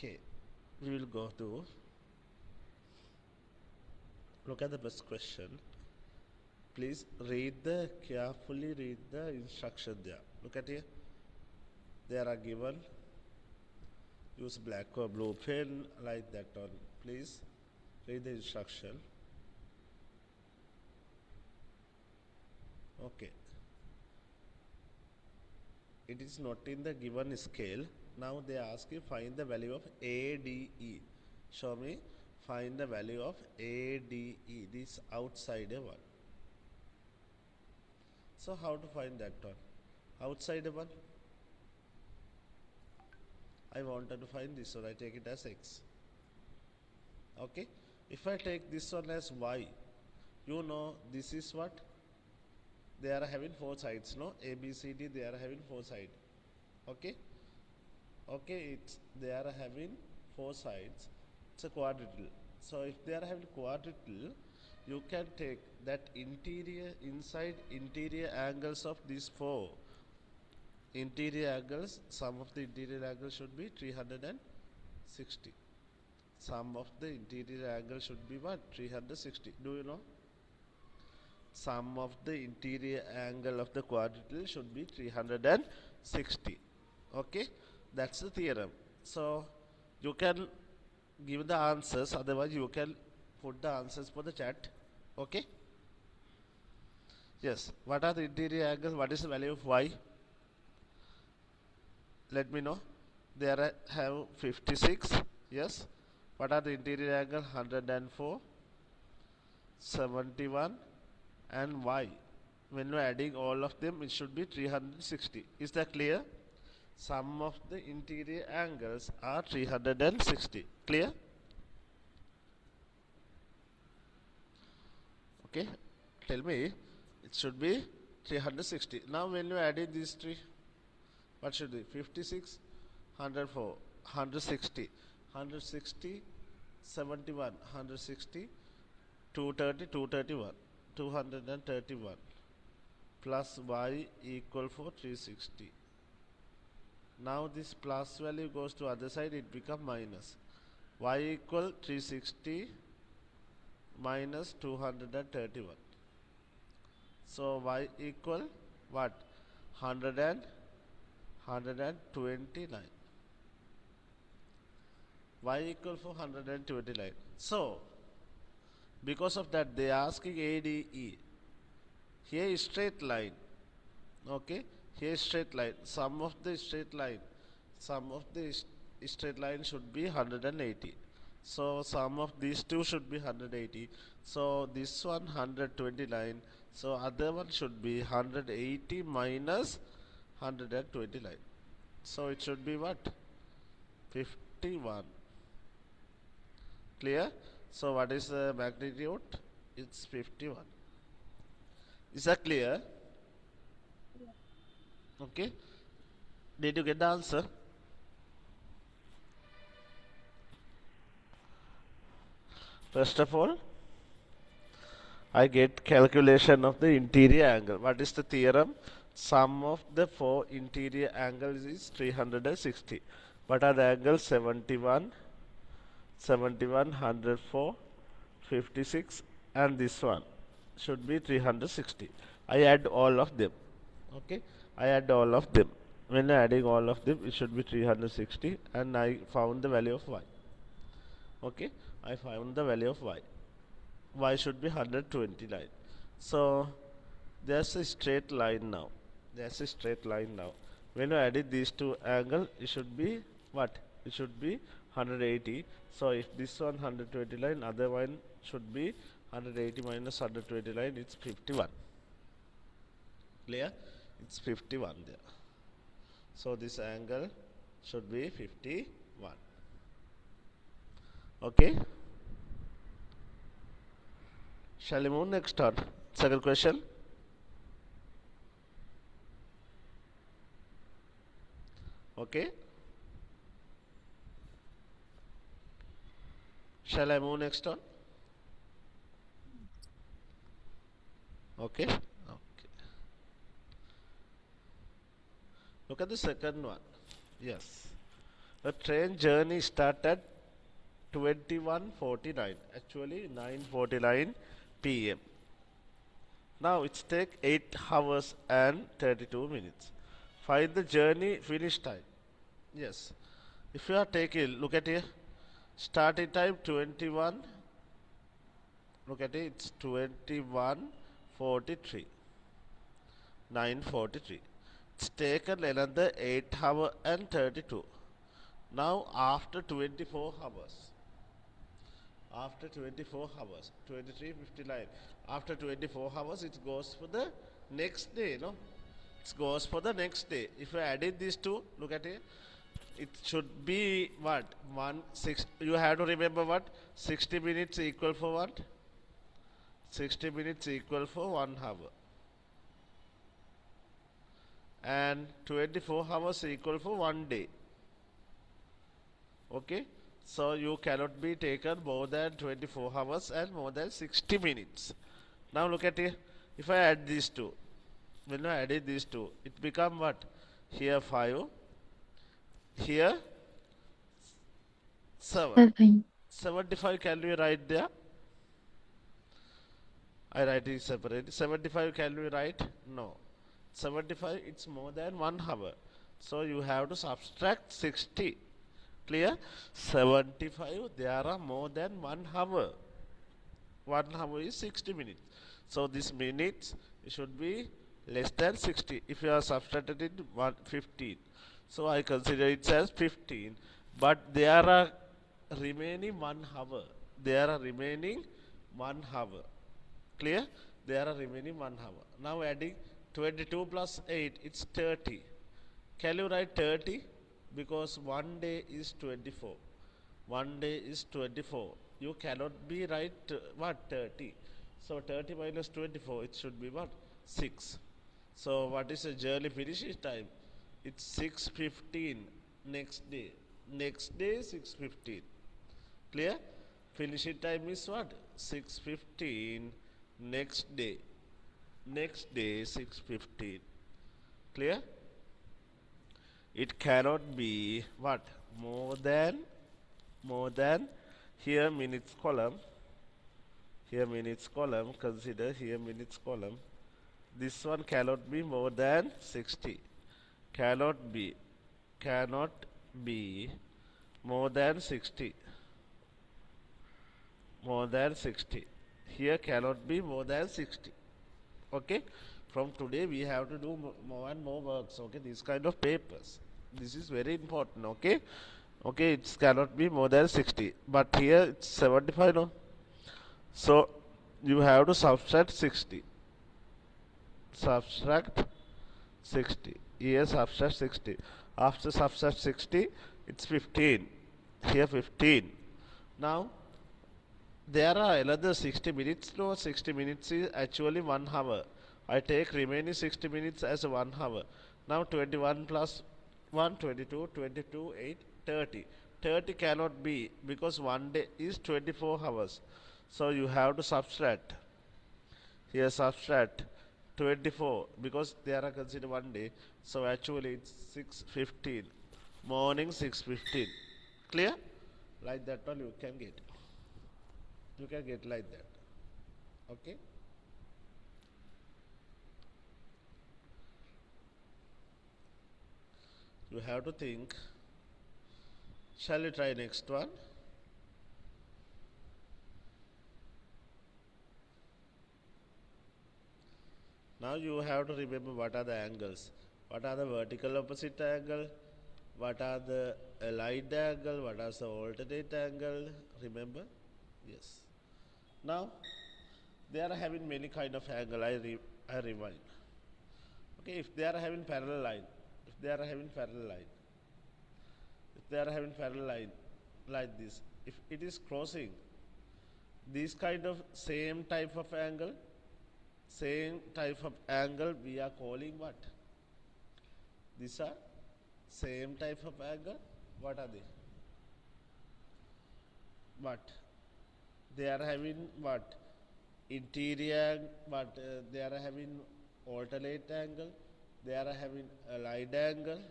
Okay, we will go to look at the first question. Please carefully read the instruction there. Look at here. There are given. Use black or blue pen like that on. Please read the instruction. Okay. It is not in the given scale. Now they ask you find the value of ADE. Show me. Find the value of ADE. This outside one. So how to find that one? Outside one. I wanted to find this one. I take it as X. Okay. If I take this one as Y, you know this is what? They are having four sides, no? A, B, C, D, they are having four sides. Okay? Okay, they are having four sides. It's a quadrilateral. So if they are having quadrilateral, you can take that inside interior angles of these four. Interior angles, sum of the interior angles should be 360. Sum of the interior angles should be what? 360. Do you know? Sum of the interior angle of the quadrilateral should be 360. Okay, that's the theorem. So you can give the answers, otherwise you can put the answers for the chat. Okay, yes. What are the interior angles? What is the value of Y? Let me know. There have 56. Yes. What are the interior angles? 104, 71 and Y. When you are adding all of them, it should be 360. Is that clear? Sum of the interior angles are 360. Clear? Okay. Tell me, it should be 360. Now when you add in these three, what should be? 56, 104, 160, 160, 71, 160, 230, 231. 231 plus Y equal for 360. Now this plus value goes to other side, it becomes minus. Y equal 360 minus 231. So Y equal what? 129. Y equal for 129. So because of that they are asking ADE. Here is straight line. Okay, here is straight line. Sum of the straight line should be 180. So sum of these two should be 180. So this one 129. So other one should be 180 minus 129. So it should be what? 51. Clear? So what is the magnitude? It's 51. Is that clear? Yeah. Okay. Did you get the answer? First of all, I get calculation of the interior angle. What is the theorem? Sum of the four interior angles is 360. What are the angles? 71, 104, 56 and this one should be 360. I add all of them. Okay, I add all of them. When adding all of them, it should be 360 and I found the value of Y. Okay, I found the value of Y. Y should be 129. So there's a straight line now. When you added these two angles, it should be what? It should be 180. So if this one 129, other one should be 180 minus 129, it's 51. Clear? It's 51 there. So this angle should be 51. Okay? Shall we move next on? Second question. Okay? Shall I move next on? Okay? Okay. Look at the second one. Yes. The train journey started 21:49, actually 9:49 p.m. Now it's take 8 hours and 32 minutes. Find the journey finish time. Yes. If you are taking, look at here, starting time 21, look at it, it's 21:43, 9:43. It's taken another 8 hour and 32. Now after 24 hours, after 24 hours, 23:59, after 24 hours it goes for the next day, no? It goes for the next day. If you added these two, look at it, it should be what? 1 6, you have to remember what? 60 minutes equal for what? 60 minutes equal for 1 hour. And 24 hours equal for 1 day. Okay? So you cannot be taken more than 24 hours and more than 60 minutes. Now look at here. If I add these two, when I added these two, it become what? Here 5, here 7. 7. 75 can we write there? I write it separately. 75 can we write? No. 75 it's more than 1 hour. So you have to subtract 60. Clear? 75 there are more than 1 hour. 1 hour is 60 minutes. So this minutes should be less than 60. If you are subtracted it 15. So I consider it as 15. But there are remaining 1 hour. There are remaining 1 hour. Clear? There are remaining 1 hour. Now adding 22 plus 8, it's 30. Can you write 30? Because 1 day is 24. 1 day is 24. You cannot be right what? 30. So 30 minus 24, it should be what? 6. So what is the journey finishing time? It's 6:15 next day. Next day 6:15. Clear? Finishing time is what? 6:15 next day. Next day 6:15. Clear? It cannot be what? More than here minutes column. Here minutes column. Consider here minutes column. This one cannot be more than 60. Cannot be more than 60. More than 60. Here cannot be more than 60. Okay? From today we have to do more and more works. Okay? These kind of papers. This is very important. Okay? Okay, it cannot be more than 60. But here it's 75, no? So you have to subtract 60. Subtract 60. Here subtract 60. After subtract 60, it's 15. Here 15. Now there are another 60 minutes. No, 60 minutes is actually 1 hour. I take remaining 60 minutes as 1 hour. Now 21 plus 1, 22, 22, 8, 30. 30 cannot be because 1 day is 24 hours. So you have to subtract. Here subtract 24 because they are considered 1 day. So actually it's 6:15. Morning 6:15. Clear? Like that one you can get. You can get like that. Okay? You have to think. Shall we try next one? Now you have to remember what are the angles. What are the vertical opposite angle? What are the allied angle? What are the alternate angle? Remember? Yes. Now they are having many kind of angle. I rewind. Okay, if they are having parallel line, if they are having parallel line, if they are having parallel line like this, if it is crossing this kind of same type of angle, we are calling what? These are same type of angle. What are they? What? They are having what? Interior, but they are having alternate angle. They are having allied angle.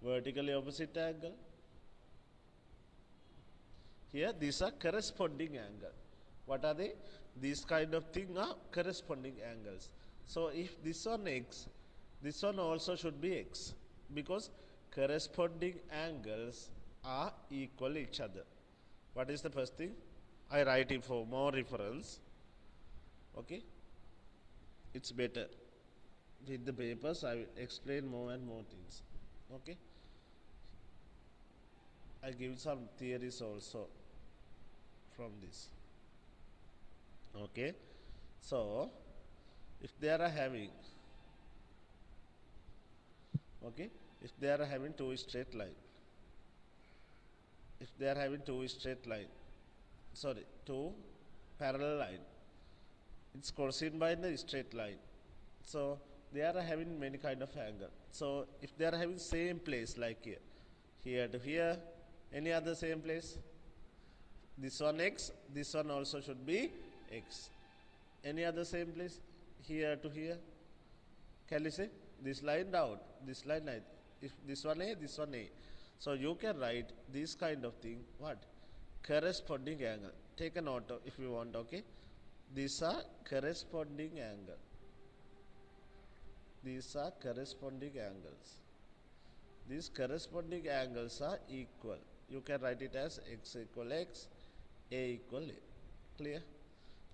vertically opposite angle. Here these are corresponding angle. What are they? These kind of thing are corresponding angles. So if this one x, this one also should be x, because corresponding angles are equal each other. What is the first thing? I write it for more reference. Okay, it's better. With the papers I will explain more and more things. Okay, I give some theories also from this. Okay, so if they are having, okay, if they are having two straight line, if they are having two straight line, sorry, two parallel line, it's crossing by the straight line, so they are having many kind of angle. So if they are having same place, like here, here to here, any other same place, this one x, this one also should be x. Any other same place, here to here, can you say this line down, this line out, if this one a, this one a, so you can write this kind of thing, what, corresponding angle. Take a note if you want. Okay, these are corresponding angle, these are corresponding angles, these corresponding angles are equal. You can write it as x equal x, a equal a. Clear?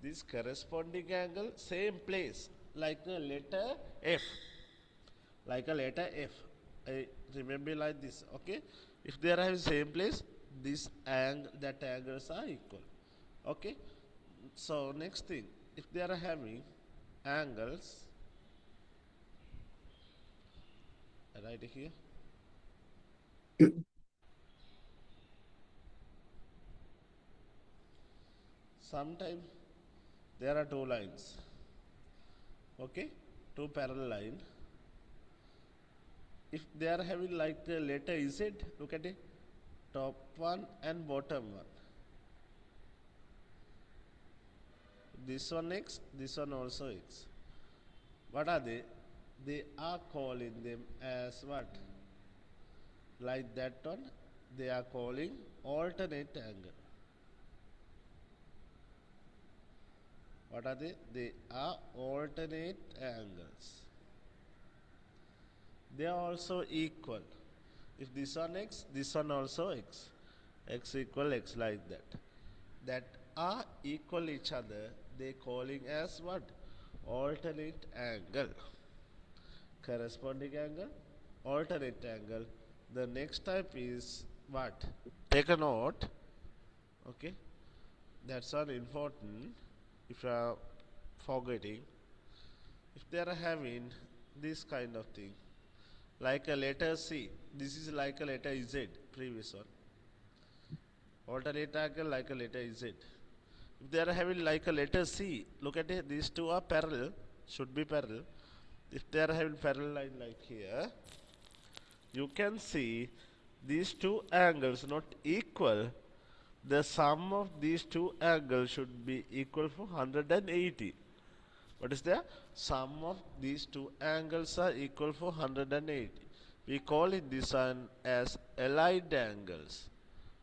This corresponding angle, same place, like a letter F, like a letter F. I remember like this. Okay, if they are having same place, this angle, that angles are equal. Okay, so next thing, if they are having angles, I write it here. Sometimes there are two lines. Okay, two parallel line. If they are having like the letter Z, look at it, top one and bottom one. This one x, this one also x. What are they? They are calling them as what? Like that one, they are calling alternate angle. What are they? They are alternate angles. They are also equal. If this one x, this one also x. X equal x, like that. That are equal each other, they calling as what? Alternate angle. Corresponding angle, alternate angle. The next type is what? Take a note. Okay, that's not important if you are forgetting. If they are having this kind of thing, like a letter C, this is like a letter Z, previous one. Alternate angle like a letter Z. If they are having like a letter C, look at it, these two are parallel, should be parallel. If they are having parallel line like here, you can see these two angles not equal. The sum of these two angles should be equal for 180. What is the sum of these two angles are equal for 180. We call it this one as aligned angles.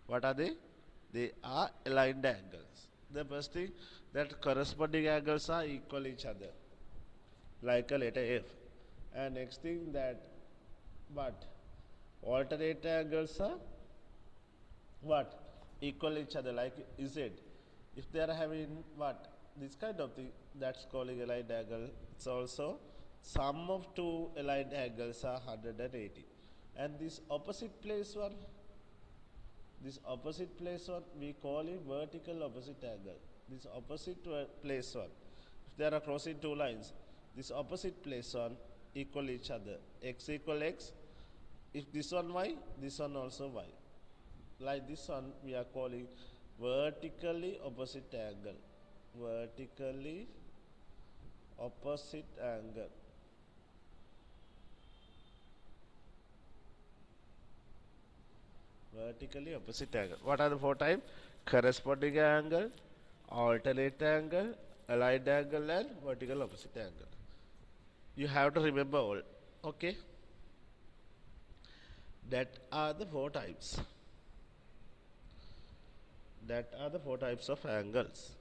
What are they? They are aligned angles. The first thing, that corresponding angles are equal each other, like a letter F. And next thing, that what? Alternate angles are what? Equal each other, like Z. If they are having what? This kind of thing, that's calling aligned angle. It's also sum of two aligned angles are 180. And this opposite place one, this opposite place one, we call it vertical opposite angle. This opposite place one, if they are crossing two lines, this opposite place one equal each other. X equal x. If this one y, this one also y. Like this one, we are calling vertically opposite angle. Vertically opposite angle. Vertically opposite angle. What are the four types? Corresponding angle, alternate angle, aligned angle, and vertical opposite angle. You have to remember all. Okay. That are the four types. That are the four types of angles.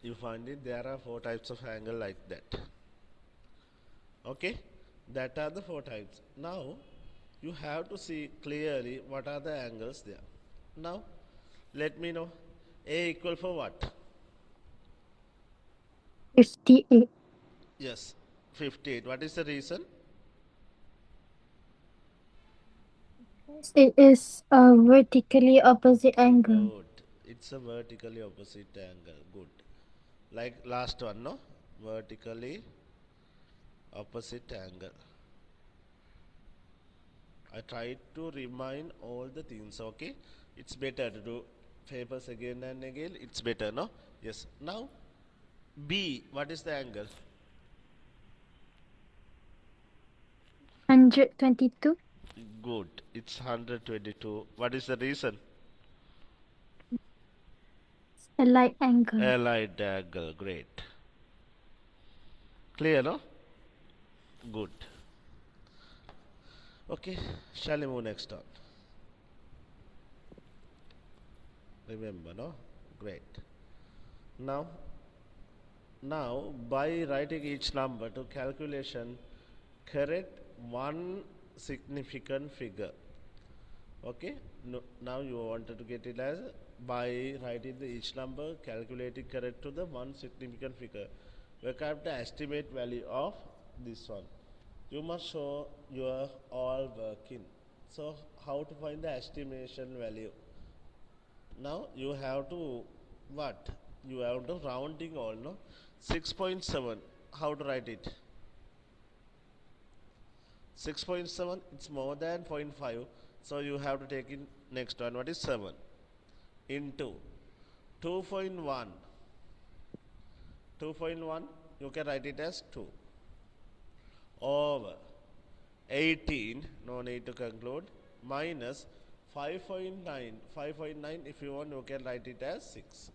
You find it, there are four types of angle like that. Okay, that are the four types. Now you have to see clearly what are the angles there. Now let me know, a equal for what? 58. Yes, 58. What is the reason? It is a vertically opposite angle. Good, it's a vertically opposite angle. Good, like last one, no? Vertically opposite angle. I tried to remind all the things, okay? It's better to do papers again and again. It's better, no? Yes. Now, B, what is the angle? 122. Good. It's 122. What is the reason? A light angle. Allied angle. Great. Clear, no? Good. Okay. Shall we move next on? Remember, no? Great. Now, by writing each number to calculation, correct one significant figure. Okay, no, now you wanted to get it as by writing the each number, calculating correct to the one significant figure. Work out the estimate value of this one. You must show your all working. So how to find the estimation value? Now you have to what? You have to rounding all, no? 6.7. How to write it? 6.7, it's more than 0.5, so you have to take in next one. What is 7 into 2.1? 2.1, you can write it as 2 over 18, no need to conclude, minus 5.9. 5.9, if you want, you can write it as 6.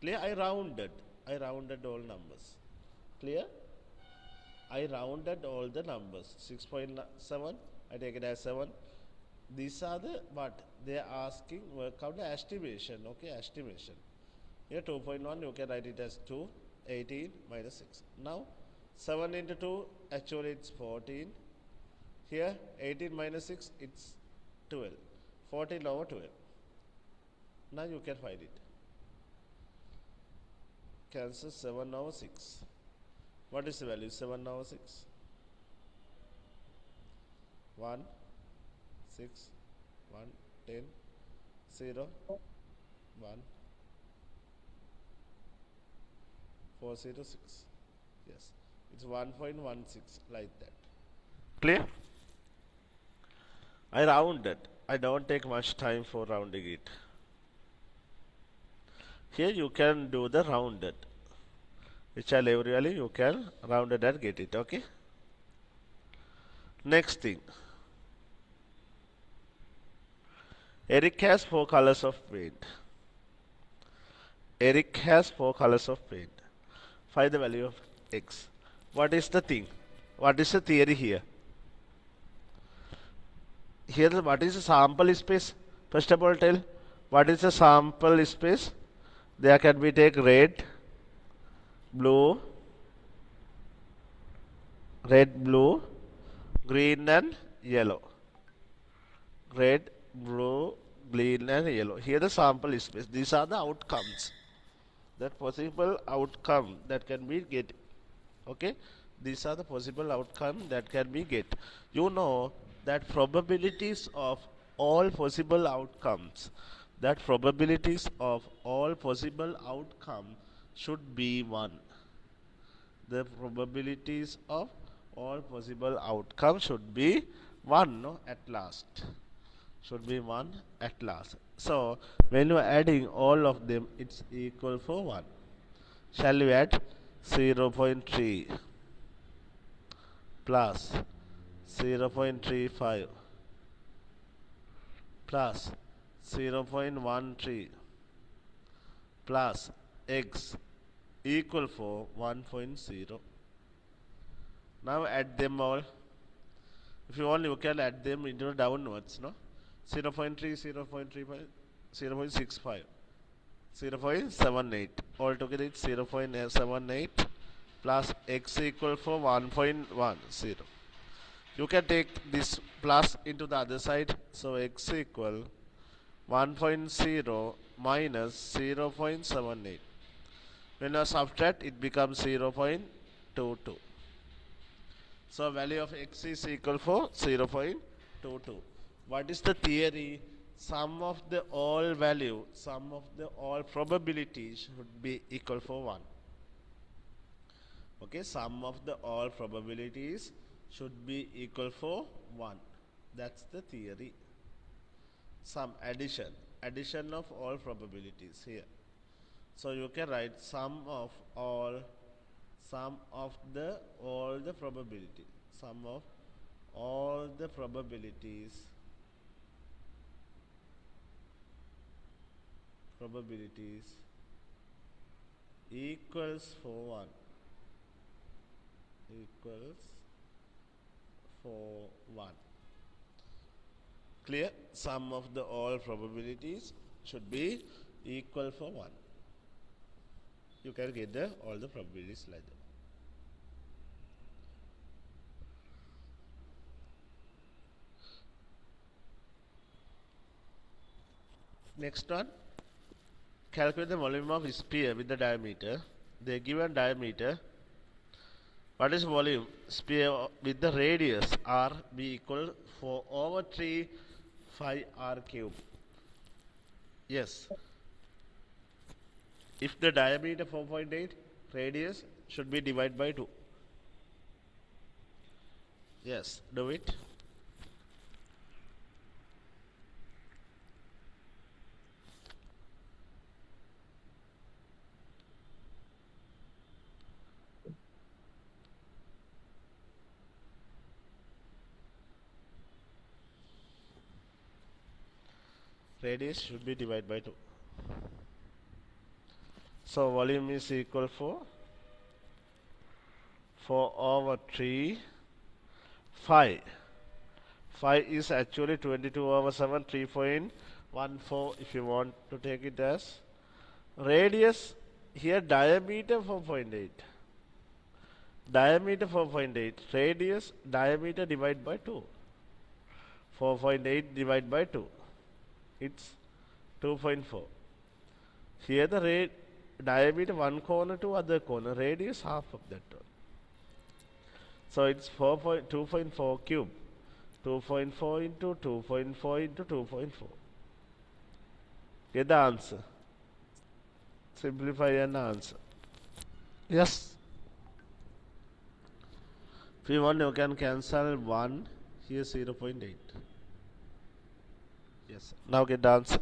Clear? I rounded all numbers. Clear? I rounded all the numbers. 6.7, I take it as 7. These are the what? They are asking, work out the estimation. Okay, estimation. Here 2.1, you can write it as 2, 18 minus 6. Now 7 into 2, actually it's 14. Here 18 minus 6, it's 12. 14 over 12. Now you can find it. Cancel 7 over 6. What is the value? 7 over 6. 1, 6, 1, 10, 0, 1, 4, 0, 6. Yes, it's 1.16 like that. Clear? I rounded. I don't take much time for rounding it. Here you can do the rounded. Which are really you can round it and get it. Okay. Next thing. Eric has 4 colors of paint. Eric has 4 colors of paint. Find the value of x. What is the thing? What is the theory here? Here, what is the sample space? First of all, tell what is the sample space? There can be take red, blue, green and yellow. Red, blue, green and yellow. Here the sample space. These are the outcomes. That possible outcome that can be get. Okay. These are the possible outcome that can be get. You know that probabilities of all possible outcomes. That probabilities of all possible outcome should be 1. The probabilities of all possible outcomes should be 1, no, at last. Should be 1 at last. So, when you are adding all of them, it's equal for 1. Shall we add 0.3 plus 0.35 plus 0.13 plus x equal for 1.0. Now add them all. If you want, you can add them into downwards, no? 0.3, 0.35, 0.65, 0.78. Altogether it's 0.78 plus x equal for 1.10. You can take this plus into the other side. So x equal 1.0 minus 0.78. When you subtract, it becomes 0.22. So value of x is equal for 0.22. What is the theory? Sum of the all value, sum of the all probabilities should be equal for 1. Okay, sum of the all probabilities should be equal for 1. That's the theory. Sum, addition of all probabilities here. So you can write sum of all the probability, sum of all the probabilities equals for 1, equals for 1. Clear? Sum of the all probabilities should be equal for 1. You can get all the probabilities like that. Next one, calculate the volume of sphere with the diameter. The given diameter. What is volume? Sphere with the radius r be equal 4 over 3 phi r cube. Yes. If the diameter 4.8, radius should be divided by 2. Yes, do it. Radius should be divided by 2. So volume is equal for 4 over 3 phi. Phi is actually 22 over 7, 3.14 if you want to take it as. Radius, here diameter 4.8. Diameter 4.8. Radius, diameter divided by 2. 4.8 divided by 2. It's 2.4. Here the diameter one corner to other corner, radius half of that one. So it's 2.4 cube. 2.4 into 2.4 into 2.4. Get the answer. Simplify an answer. Yes. If you want, you can cancel 1. Here 0.8. Yes. Now get the answer.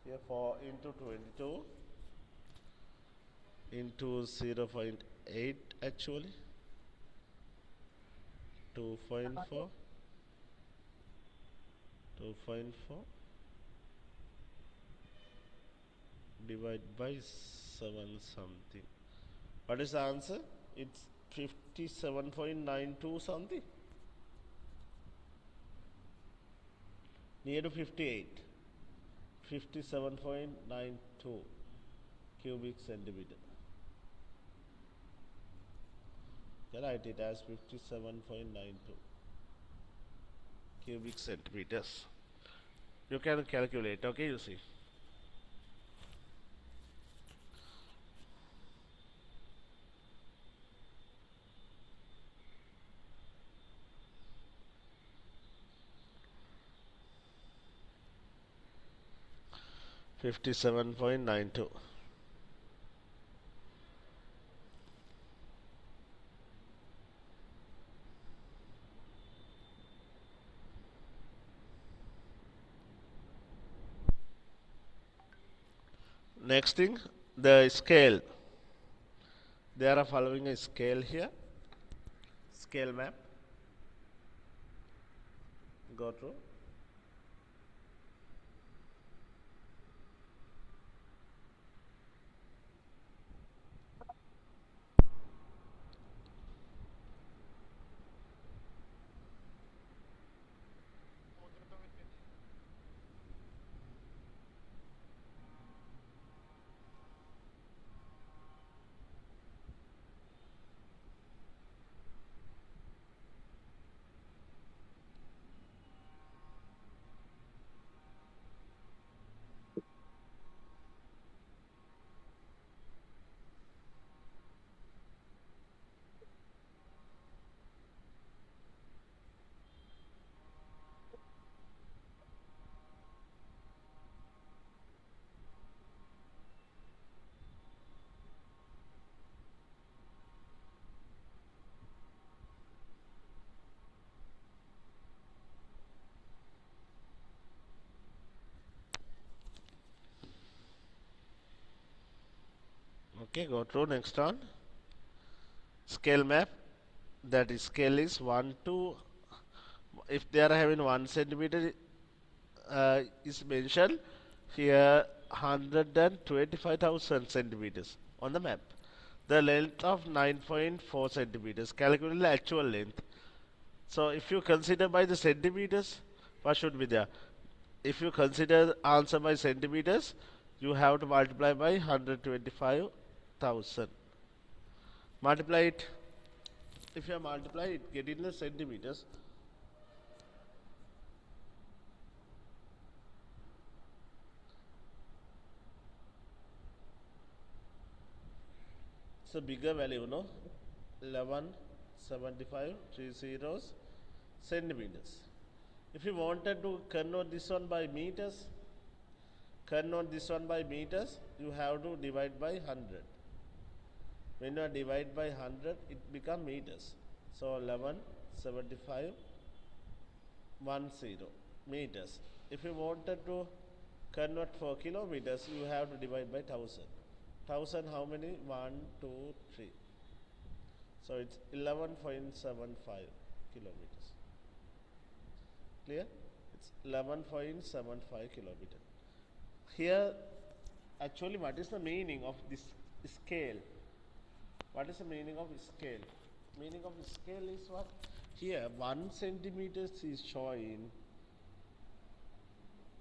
Here 4 into 22 into 0.8 actually 2.4 divided by 7 something. What is the answer? It's 57.92 something, near to 58. 57.92 cubic centimeter. Can write it as 57.92 cubic centimeters. You can calculate, okay, you see. $57.92. Next thing, the scale. They are following a scale here. Scale map. Go through. Okay, go through. Next one. Scale map. That is scale is 1 to, if they are having 1 centimeter is mentioned here, 125,000 centimeters on the map. The length of 9.4 centimeters. Calculate the actual length. So if you consider by the centimeters, what should be there? If you consider answer by centimeters, you have to multiply by 125,000. Multiply it. If you multiply it, get in the centimeters. So bigger value, no? 1175 3 zeros centimeters. If you wanted to convert this one by meters, you have to divide by 100. When you divide by 100, it becomes meters. So 1175 10 meters. If you wanted to convert for kilometers, you have to divide by 1000. 1000 how many? 1, 2, 3. So it's 11.75 kilometers. Clear? It's 11.75 kilometers. Here, actually, what is the meaning of this scale? What is the meaning of scale? Meaning of scale is what? Here, 1 centimeter is showing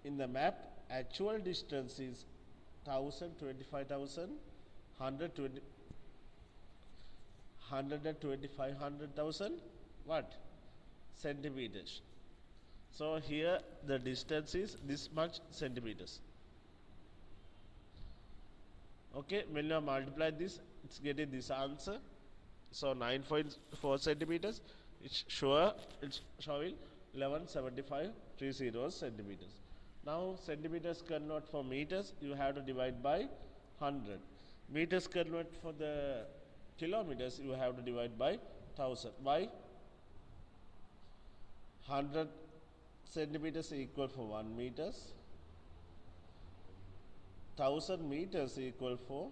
in the map. Actual distance is 1000, 25,000, 120, 125, 100,000. What? Centimeters. So here the distance is this much centimeters. Okay, when you multiply this, it's getting this answer. So 9.4 centimeters. It's showing 1175 30 centimeters. Now centimeters convert for meters, you have to divide by 100. Meters convert for the kilometers, you have to divide by 1000. Why? 100 centimeters equal for 1 meters. 1000 meters equal for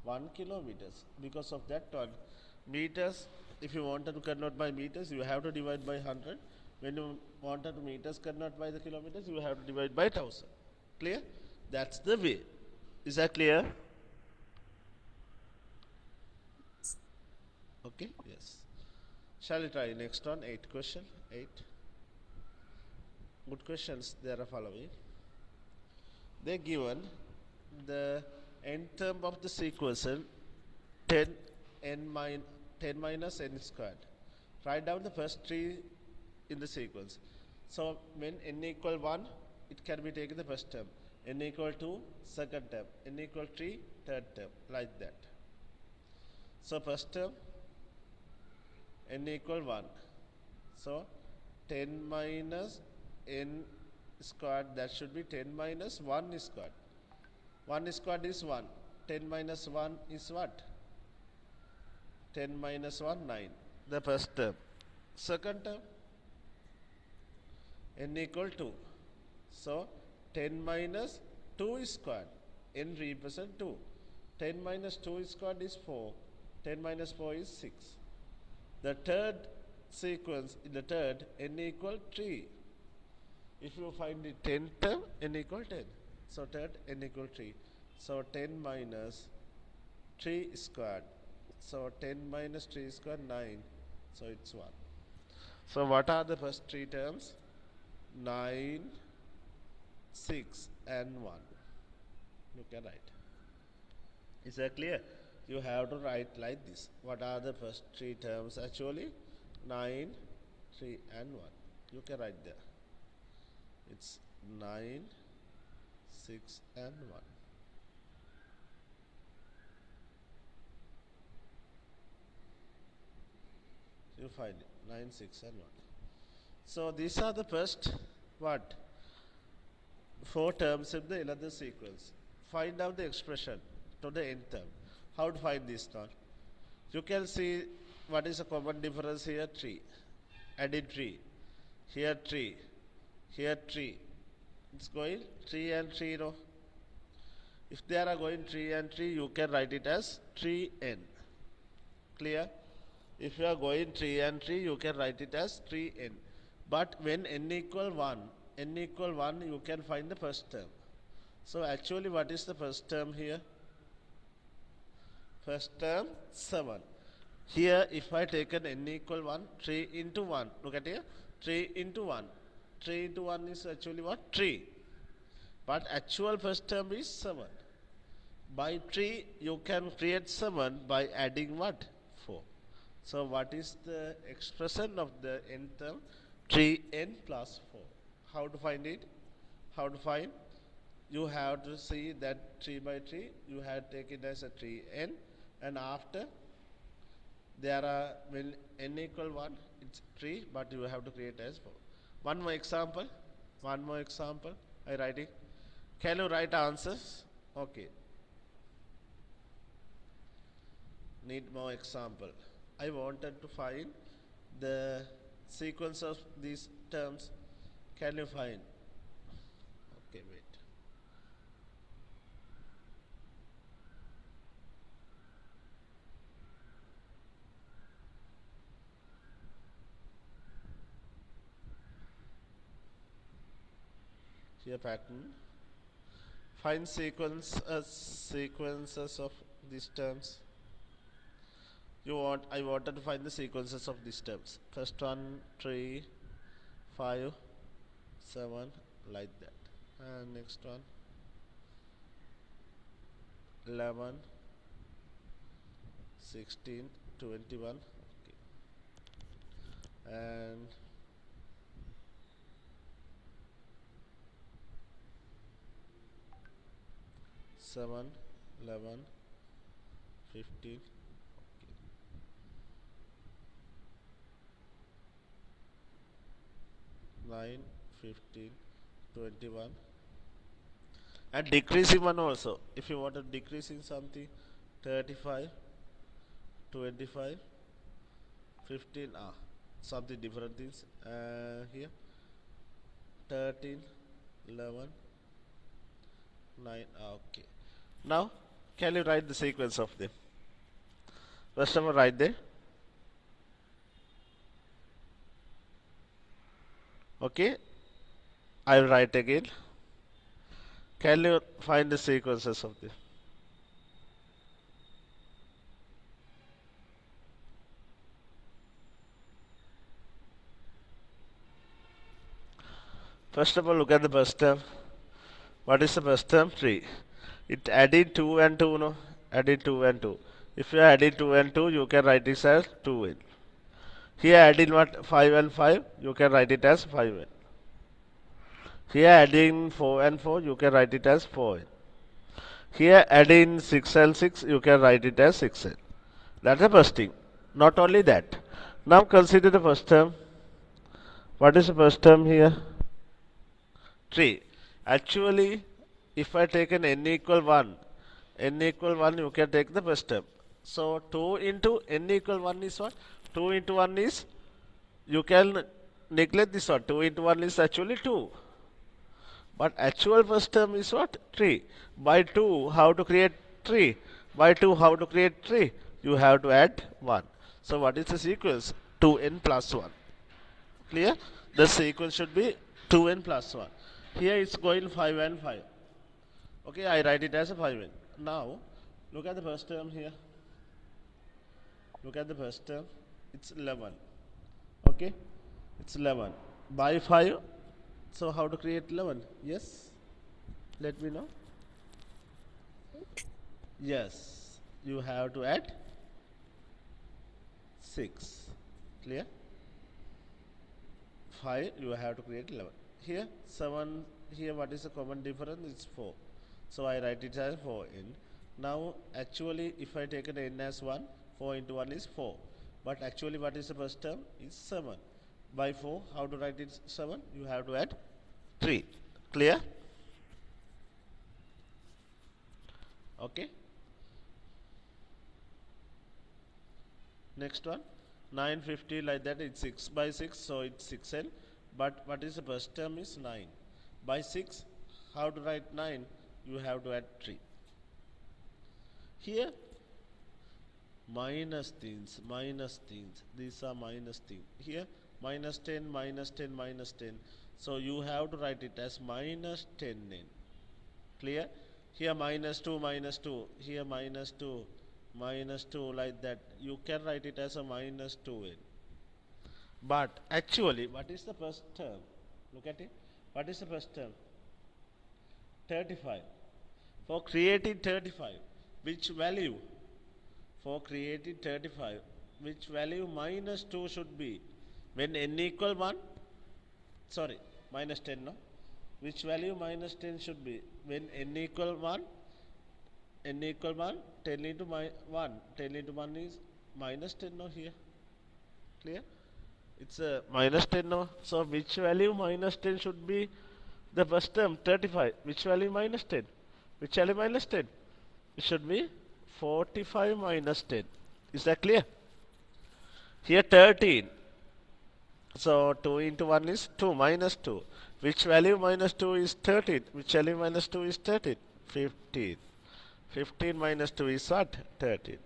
1 kilometers. Because of that one, meters, if you wanted to convert by meters, you have to divide by 100. When you wanted to meters convert by the kilometers, you have to divide by 1000. Clear? That's the way. Is that clear? Okay, yes. Shall we try next one? 8 question. 8. Good questions they are following. They given the n term of the sequence 10 minus n squared. Write down the first 3 in the sequence. So when n equal 1, it can be taken the first term. N equal 2, second term. N equal 3, third term. Like that. So first term, n equal 1. So 10 minus n squared, that should be 10 minus 1 squared. 1 squared is 1. 10 minus 1 is what? 10 minus 1, 9. The first term. Second term, n equal 2. So 10 minus 2 squared. n represent 2. 10 minus 2 squared is 4. 10 minus 4 is 6. The third sequence, in the third, n equal 3. If you find the 10th term, n equal 10. So third, n equal 3. So 10 minus 3 squared. So 10 minus 3 squared, 9. So it's 1. So what are the first three terms? 9, 6 and 1. You can write. Is that clear? You have to write like this. What are the first three terms actually? 9, 3 and 1. You can write there. It's 9, 6 and 1. You find it. 9, 6 and 1. So these are the first what? 4 terms in the another sequence. Find out the expression to the nth term. How to find this now? You can see what is the common difference here? 3. Added 3. Here 3. Here 3. It's going 3 and 3, no? If they are going 3 and 3, you can write it as 3n. Clear? If you are going 3 and 3, you can write it as 3n. But when n equal 1, you can find the first term. So actually what is the first term here? First term 7. Here if I take an n equal 1, 3 into 1. Look at here. 3 into 1. 3 into 1 is actually what? 3. But actual first term is 7. By 3 you can create 7 by adding what? 4. So what is the expression of the nth term? 3n plus 4. How to find it? How to find? You have to see that 3 by 3, you have taken it as a 3n, and after there are, when n equal 1, it's 3, but you have to create as 4. One more example. I write it. Can you write answers? Okay. Need more example. I wanted to find the sequence of these terms. Can you find? Okay, wait. Here pattern. Find sequences of these terms. I wanted to find the sequences of these terms. First one 3, 5, 7, like that. And next one 11, 16, 21. Okay. And 7, 11, 15. 9, 15, 21, and decreasing one also. If you want to decreasing something, 35, 25, 15, something different things. Here 13, 11, 9. Okay. Now can you write the sequence of them? First of all, write there. Okay, I will write again. Can you find the sequences of this? First of all, look at the first term. What is the first term? 3. It added 2 and 2, no? Added 2 and 2. If you are adding 2 and 2, you can write this as 2n. Here adding what? 5 and 5, you can write it as 5n. Here adding 4 and 4, you can write it as 4n. Here adding 6 and 6, you can write it as 6n. That's the first thing. Not only that. Now consider the first term. What is the first term here? 3. Actually, if I take an n equal 1, you can take the first term. So 2 into n equal 1 is what? 2 into 1 is, you can neglect this one. 2 into 1 is actually 2. But actual first term is what? 3. By 2, how to create 3? By 2, how to create 3? You have to add 1. So what is the sequence? 2n plus 1. Clear? The sequence should be 2n plus 1. Here it's going 5 and 5. Okay, I write it as a 5n. Now, look at the first term here. Look at the first term. It's 11. Okay, it's 11. By 5, so how to create 11? Yes? Let me know. Yes, you have to add 6. Clear? 5, you have to create 11. Here, 7, here what is the common difference? It's 4. So I write it as 4n. Now, actually, if I take an n as 1, 4 into 1 is 4. But actually, what is the first term? Is 7. By 4, how to write it 7? You have to add 3. Clear? Okay. Next one. 950 like that, it's 6 by 6, so it's 6n. But what is the first term is 9. By 6, how to write 9? You have to add 3. Here, minus things, these are minus things. Here, minus 10, minus 10, minus 10. So you have to write it as minus 10n. Clear? Here minus 2, minus 2. Here minus 2, minus 2 like that. You can write it as a minus 2n. But actually, what is the first term? Look at it. What is the first term? 35. For creating 35, which value? For creating 35, which value? Minus 2 should be. When n equal 1, sorry, minus 10, no? Which value minus 10 should be? When n equal 1, 10 into 1. 10 into 1 is minus 10, no, here. Clear? It's a minus 10, no? So which value minus 10 should be? The first term, 35. Which value minus 10? Which value minus 10? It should be 45 minus 10. Is that clear? Here 13. So 2 into 1 is 2, minus 2. Which value minus 2 is 13? Which value minus 2 is 13? 15. 15 minus 2 is what? 13.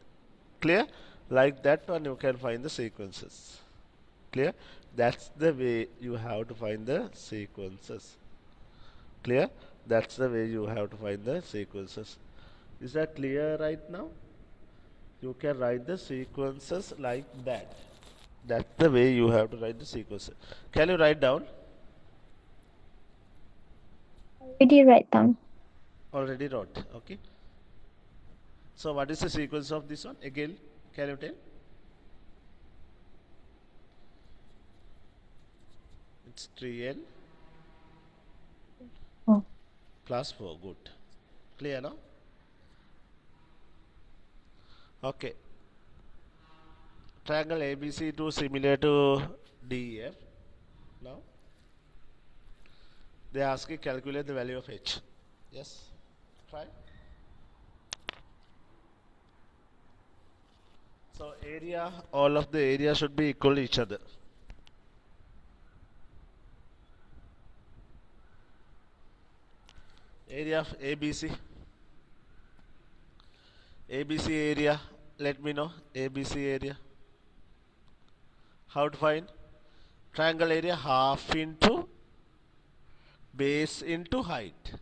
Clear? Like that one you can find the sequences. Clear? That's the way you have to find the sequences. Clear? That's the way you have to find the sequences. Is that clear right now? You can write the sequences like that. That's the way you have to write the sequences. Can you write down? Already write down. Already wrote. Okay. So what is the sequence of this one? Again, can you tell? It's 3n Oh. plus 4. Good. Clear now? Okay. Triangle ABC to similar to DEF. Now, they ask you calculate the value of H. Yes? Try. So area, all of the area should be equal to each other. Area of ABC. ABC area, let me know. ABC area. How to find? Triangle area half into base into height.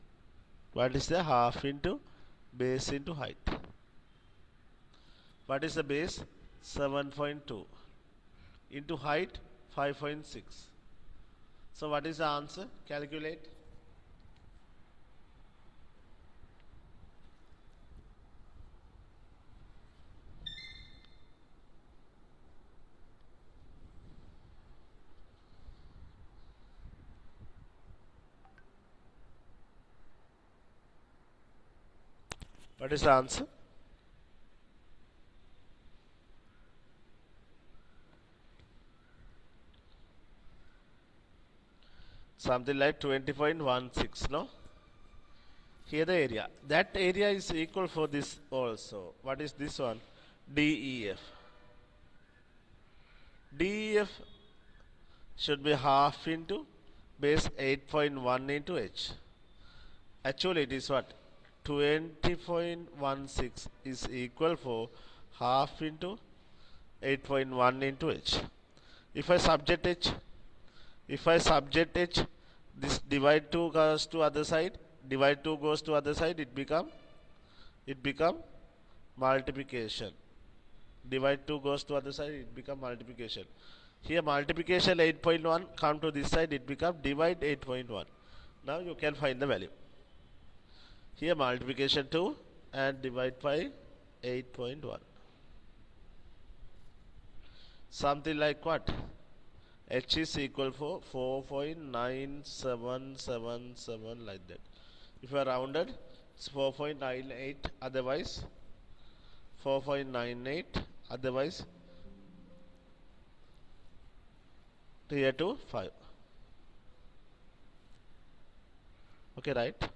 What is the half into base into height? What is the base? 7.2 into height 5.6. So what is the answer? Calculate. What is the answer? Something like 20.16, no? Here the area. That area is equal for this also. What is this one? DEF. DEF should be half into base 8.1 into H. Actually it is what? 20.16 is equal for half into 8.1 into h. If I subject h, this divide 2 goes to other side, divide 2 goes to other side, it become multiplication. Divide 2 goes to other side, it become multiplication. Here multiplication 8.1 come to this side, it become divide 8.1. Now you can find the value. Here multiplication 2 and divide by 8.1. Something like what? H is equal for 4.9777 like that. If you are rounded, it's 4.98, otherwise 4.98, otherwise here to 5. Okay, right?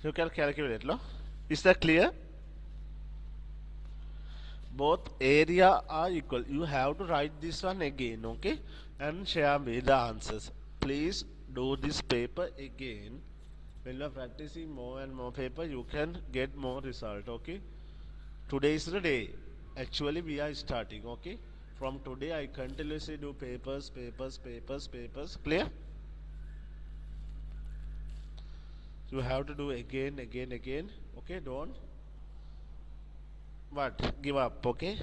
You can calculate, no? Is that clear? Both area are equal. You have to write this one again, okay? And share me the answers. Please do this paper again. When you are practicing more and more paper, you can get more result, okay? Today is the day. Actually, we are starting, okay? From today, I continuously do papers. Clear? You have to do again. Okay, don't give up, okay?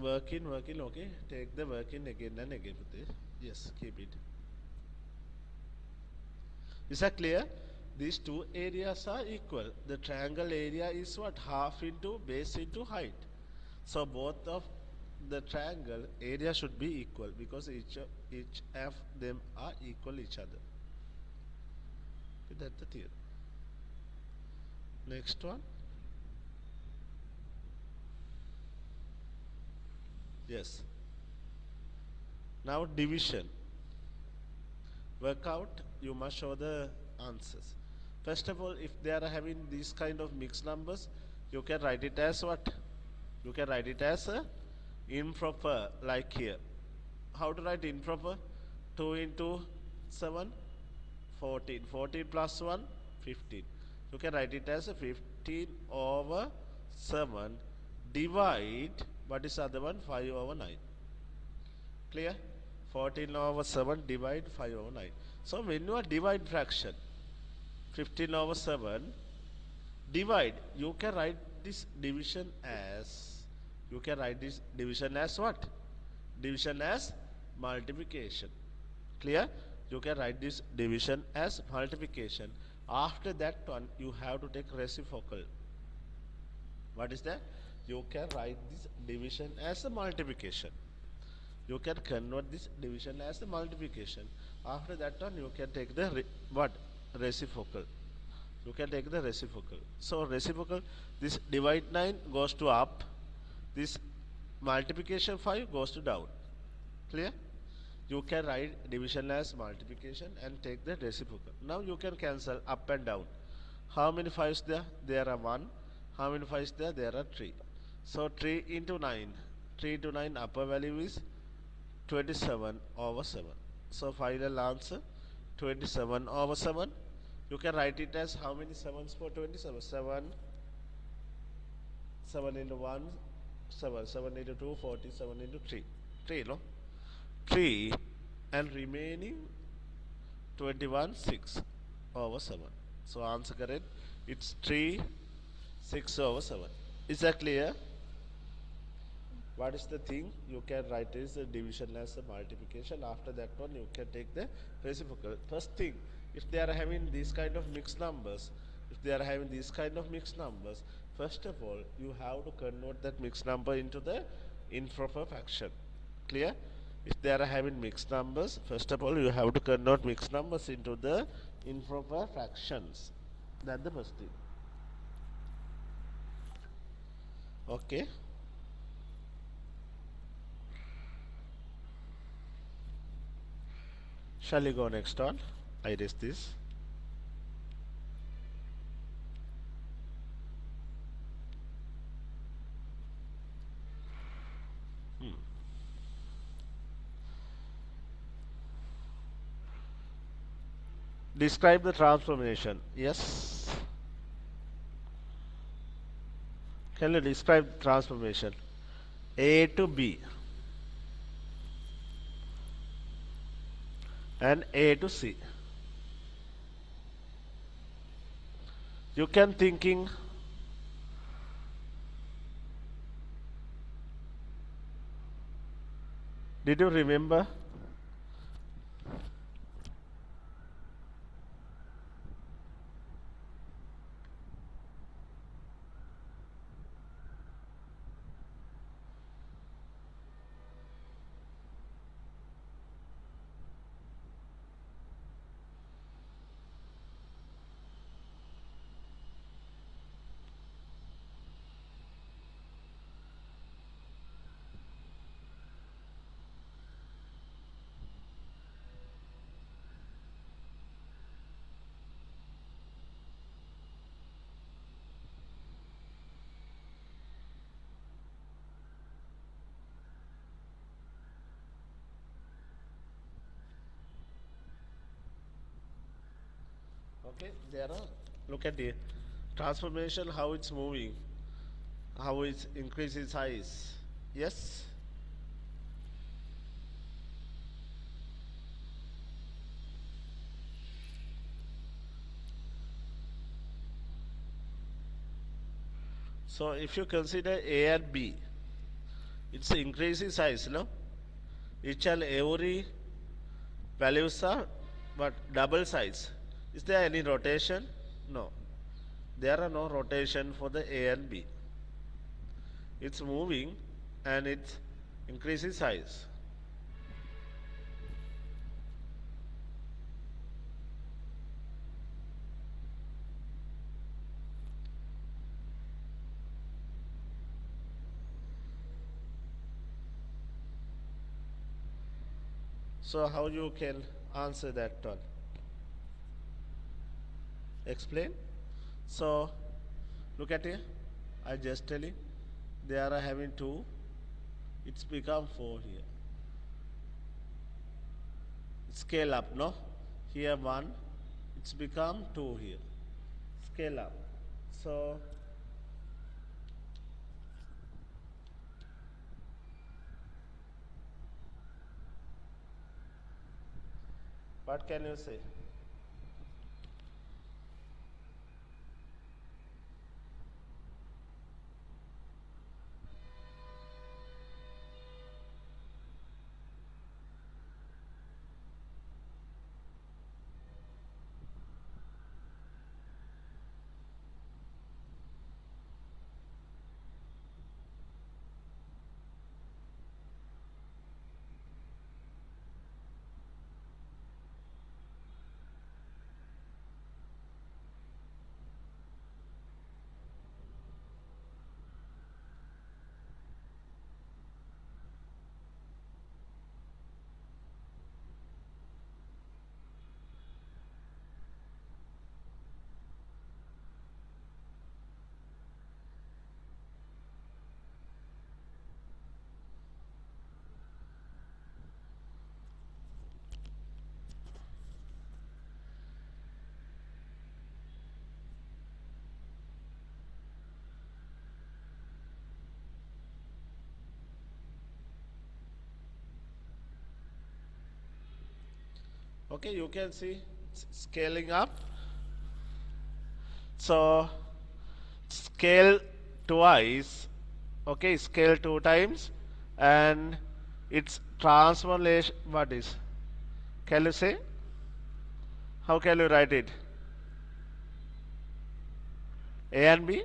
Working, okay? Take the working again and again. Yes, keep it. Is that clear? These two areas are equal. The triangle area is what? Half into base into height. So both of the triangle area should be equal because each of them are equal each other. Okay, that's the theorem. Next one. Yes. Now division. Work out. You must show the answers. First of all, if they are having these kind of mixed numbers, you can write it as what? You can write it as improper, like here. How to write improper? 2 into 7, 14. 14 plus 1, 15. You can write it as 15 over 7 divide, what is the other one? 5 over 9. Clear? 14 over 7 divide 5 over 9. So when you are divide fraction, 15 over 7 divide, you can write this division as what? Division as multiplication. Clear? You can write this division as multiplication. After that one, you have to take reciprocal. What is that? You can write this division as a multiplication. You can convert this division as a multiplication. After that one, you can take the reciprocal. You can take the reciprocal. So reciprocal, this divide 9 goes to up. This multiplication 5 goes to down. Clear? You can write division as multiplication and take the reciprocal. Now you can cancel up and down. How many 5s there? There are 1. How many 5s there? There are 3. So 3 into 9. 3 into 9 upper value is 27 over 7. So final answer 27 over 7. You can write it as how many 7s for 27? 7 into 1, 7. 7 into 2, 40. 7 into 3. 3, no? 3 and remaining 21, 6 over 7. So answer correct. It's 3, 6 over 7. Is that clear? What is the thing you can write is the division as a multiplication. After that one you can take the reciprocal. First thing, if they are having these kind of mixed numbers, first of all you have to convert that mixed number into the improper fraction. Clear? If they are having mixed numbers, first of all you have to convert mixed numbers into the improper fractions. That's the first thing. Okay. Shall we go next on? I erase this. Describe the transformation. Yes. Can you describe transformation? A to B and A to C. You can thinking. Did you remember? Okay, there are, look at the transformation, how it's moving, how it's increasing size. Yes. So if you consider A and B, it's increasing size, no? Each and every values are but double size. Is there any rotation? No. There are no rotation for the A and B. It's moving and it's increasing size. So how you can answer that one? Explain. So look at here. I just tell you. They are having 2. It's become 4 here. Scale up, no? Here 1. It's become 2 here. Scale up. So what can you say? Okay, you can see scaling up. So scale twice. Okay, scale 2 times and its transformation what is? Can you say? How can you write it? A and B?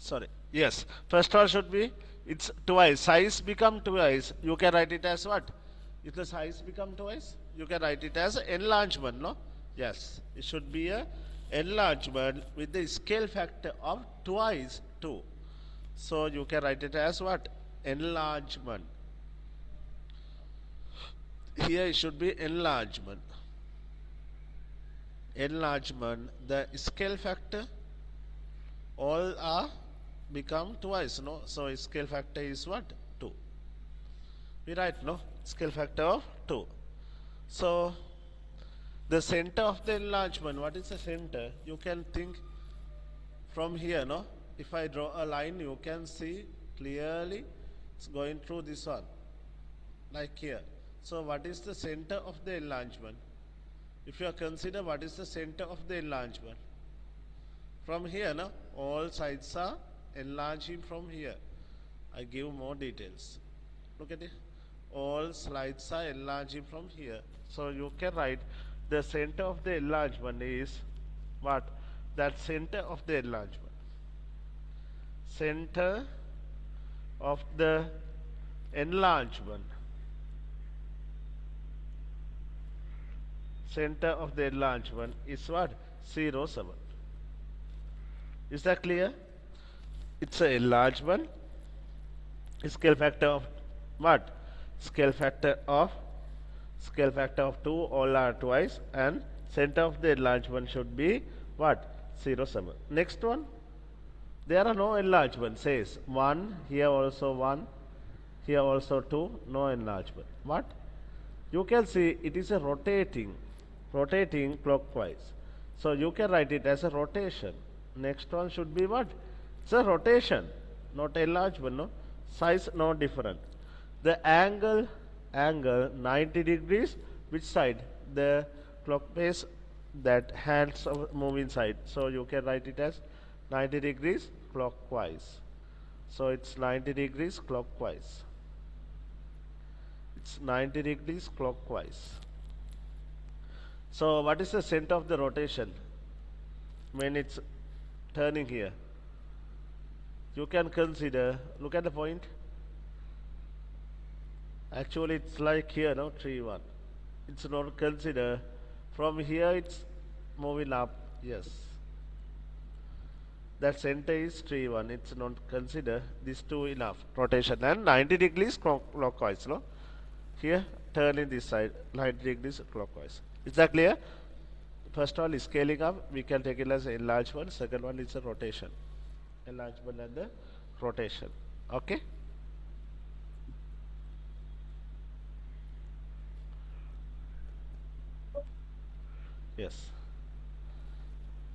Sorry. Yes. First one should be it's twice. Size become twice. You can write it as what? If the size become twice, you can write it as enlargement, no? Yes. It should be a enlargement with the scale factor of twice 2. So you can write it as what? Enlargement. Here it should be enlargement. Enlargement. The scale factor all are become twice, no? So scale factor is what? 2. We write, no? Scale factor of 2. So the center of the enlargement, what is the center? You can think from here, no? If I draw a line, you can see clearly it's going through this one, like here. So what is the center of the enlargement? If you consider what is the center of the enlargement? From here, no? All sides are enlarging from here. I give more details. Look at it. All slides are enlarging from here. So you can write the center of the enlargement is what? That center of the enlargement. Center of the enlargement. Center of the enlargement is what? 0, 7. Is that clear? It's an enlargement. Scale factor of what? Scale factor of 2, all are twice, and center of the enlargement should be what? 0, 7. Next one, there are no enlargement. Says 1, here also 1, here also 2, no enlargement. What? You can see it is a rotating clockwise. So you can write it as a rotation. Next one should be what? It's a rotation, not enlargement, no? Size no different. The angle 90 degrees, which side? The clockwise, that hands of moving side. So you can write it as 90 degrees clockwise. So it's 90 degrees clockwise. It's 90 degrees clockwise. So what is the center of the rotation when it's turning here? You can consider, look at the point. Actually it's like here, no? 3, 1. It's not consider from here it's moving up. Yes, that center is 3, 1. It's not consider these two enough rotation, and 90 degrees clockwise, no? Here turning this side 90 degrees clockwise. Is that clear? First one is scaling up. We can take it as enlargement. Second one is a rotation. Enlargement and the rotation. Okay. Yes.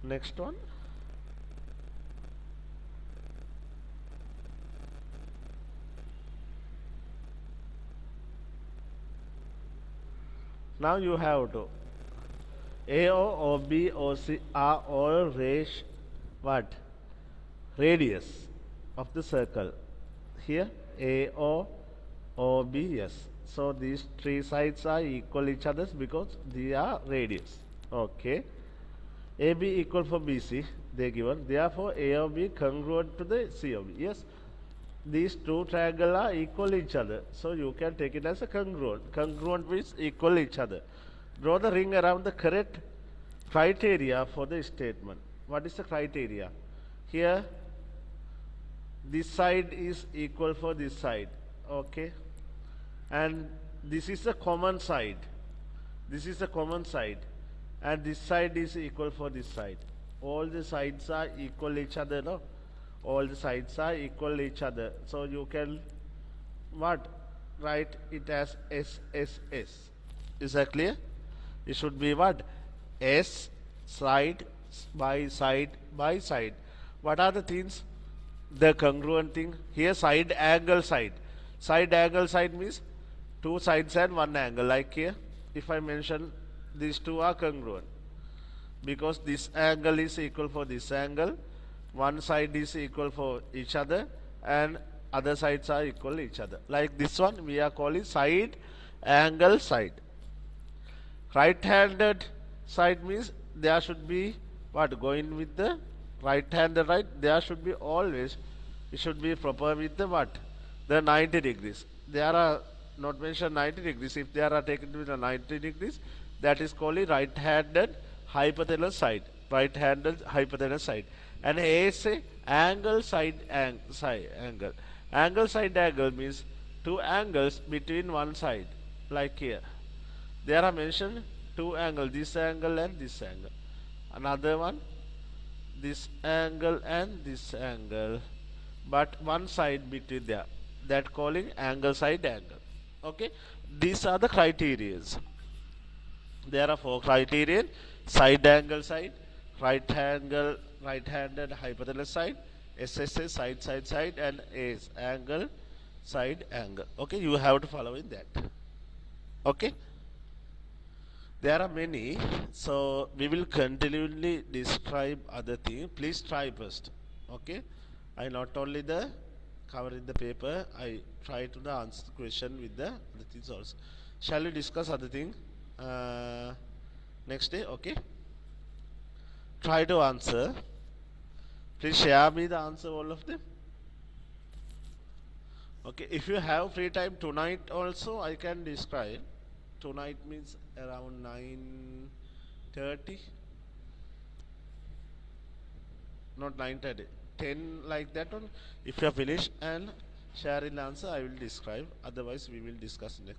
Next one. Now you have to AO, OB, OC are all what? Radius of the circle. Here AO, OB, yes. So these three sides are equal each other because they are radius. Okay. AB equal for BC, they given. Therefore, AOB congruent to the COB. Yes, these two triangles are equal each other. So you can take it as a congruent. Congruent means equal each other. Draw the ring around the correct criteria for the statement. What is the criteria? Here, this side is equal for this side. Okay. And this is a common side. This is a common side. And this side is equal for this side. All the sides are equal each other, no? All the sides are equal each other. So you can what? Write it as SSS. Is that clear? It should be what? S side by side by side. What are the things? The congruent thing. Here side angle side. Side angle side means two sides and one angle. Like here, if I mention these two are congruent because this angle is equal for this angle, one side is equal for each other and other sides are equal each other. Like this one we are calling side angle side. Right handed side means there should be what? Going with the right hand, right? There should be always, it should be proper with the what? The 90 degrees. There are not mentioned 90 degrees. If they are taken with the 90 degrees, that is called right-handed hypotenuse side. Right-handed hypotenuse side. And A is a angle side angle. Angle side angle means two angles between one side. Like here. There are mentioned two angles, this angle and this angle. Another one, this angle and this angle. But one side between there. That calling angle side angle. Okay. These are the criterias. There are four criterion: side angle side, right-handed hypotenuse side, SSS side, and AS angle side angle. Okay, you have to follow in that. Okay. There are many, so we will continually describe other things. Please try first. Okay, I not only the cover in the paper, I try to answer the question with the other things also. Shall we discuss other thing next day? Okay, try to answer. Please share me the answer, all of them. Okay, if you have free time tonight also, I can describe. Tonight means around 9:30, not 9:30, 10 like that one. If you are finished and share in answer, I will describe. Otherwise, we will discuss next.